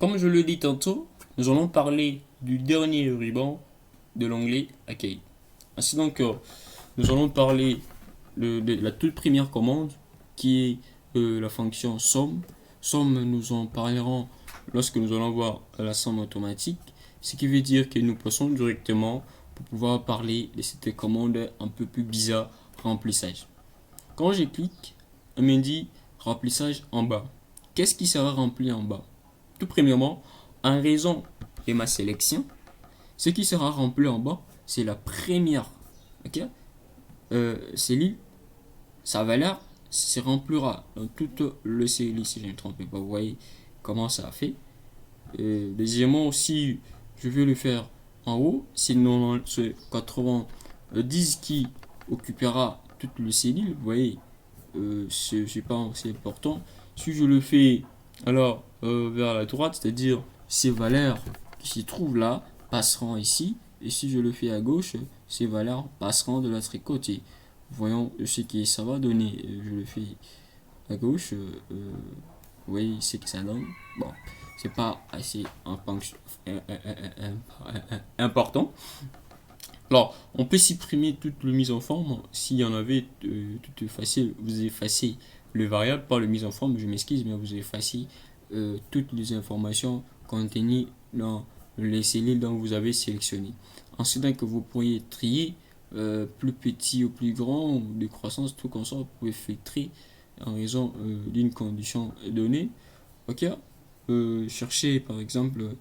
Comme je le dis tantôt, nous allons parler du dernier ruban de l'onglet Accueil. Ainsi donc, nous allons parler de la toute première commande qui est la fonction somme. Somme, nous en parlerons lorsque nous allons voir la somme automatique, ce qui veut dire que nous passons directement pour pouvoir parler de cette commande un peu plus bizarre, remplissage. Quand je clique, on me dit remplissage en bas. Qu'est-ce qui sera rempli en bas? Tout premièrement, en raison de ma sélection, ce qui sera rempli en bas, c'est la première cellule. Sa valeur se remplira dans toute le cellule, si je ne me trompe pas. Vous voyez comment ça a fait. Deuxièmement, si je veux le faire en haut, c'est 90 qui occupera toute le cellule. Vous voyez, c'est pas assez important. Si je le fais alors vers la droite, c'est-à-dire ces valeurs qui se trouvent là passeront ici, et si je le fais à gauche, ces valeurs passeront de l'autre côté. Voyons ce que ça va donner. Je le fais à gauche, vous voyez ce que ça donne. Bon, c'est pas assez important. Alors, on peut supprimer toute le mise en forme. S'il y en avait tout effacé, vous effacez le variable, pas le mise en forme, je m'excuse, mais vous effacez toutes les informations contenues dans les cellules dont vous avez sélectionné. Ensuite, donc, vous pourriez trier plus petit ou plus grand, ou de croissance, tout comme ça, vous pouvez filtrer en raison d'une condition donnée. Ok, cherchez par exemple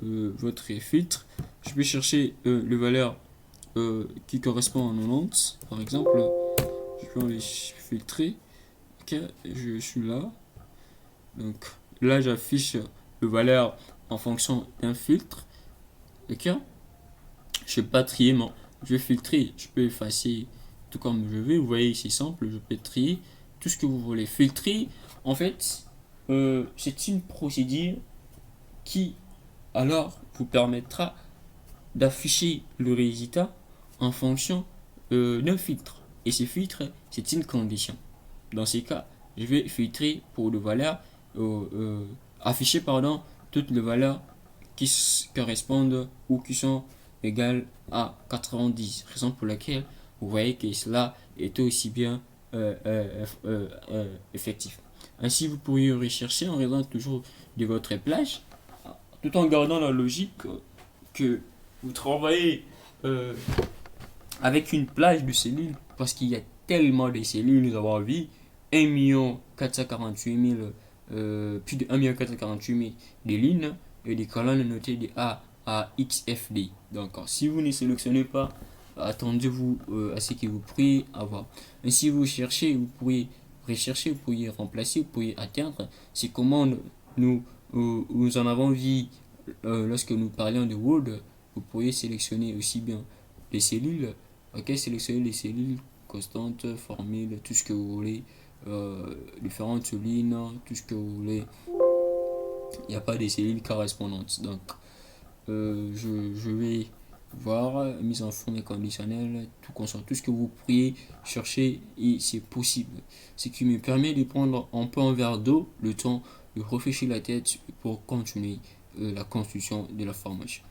votre filtre. Je peux chercher le valeur qui correspond à 90 par exemple. Je peux les filtrer. Ok, je suis là. Donc là, j'affiche le valeur en fonction d'un filtre. Ok, je ne vais pas trier, mais je vais filtrer. Je peux effacer tout comme je veux. Vous voyez, c'est simple. Je peux trier tout ce que vous voulez. Filtrer, en fait, c'est une procédure qui alors vous permettra d'afficher le résultat en fonction d'un filtre. Et ce filtre, c'est une condition. Dans ces cas, je vais filtrer pour de valeurs, afficher toutes les valeurs qui correspondent ou qui sont égales à 90. Raison pour laquelle vous voyez que cela est aussi bien effectif. Ainsi, vous pourriez rechercher en raison toujours de votre plage, tout en gardant la logique que vous travaillez avec une plage de cellules, parce qu'il y a tellement de cellules, nous avons vu 1 448 000, plus de 1 448 000 de lignes et des colonnes notées de A à XFD. Donc, si vous ne sélectionnez pas, attendez-vous à ce que vous pourriez avoir. Et si vous cherchez, vous pourriez rechercher, vous pourriez remplacer, vous pourriez atteindre ces commandes. Nous en avons vu lorsque nous parlions de Word. Vous pourriez sélectionner aussi bien les cellules. Ok, sélectionnez les cellules constantes, formules, tout ce que vous voulez, différentes lignes, tout ce que vous voulez. Il n'y a pas des cellules correspondantes. Donc, je vais voir mise en forme conditionnelle, tout concerne tout ce que vous pourriez chercher et c'est possible. Ce qui me permet de prendre un peu un verre d'eau, le temps de réfléchir la tête pour continuer la construction de la formation.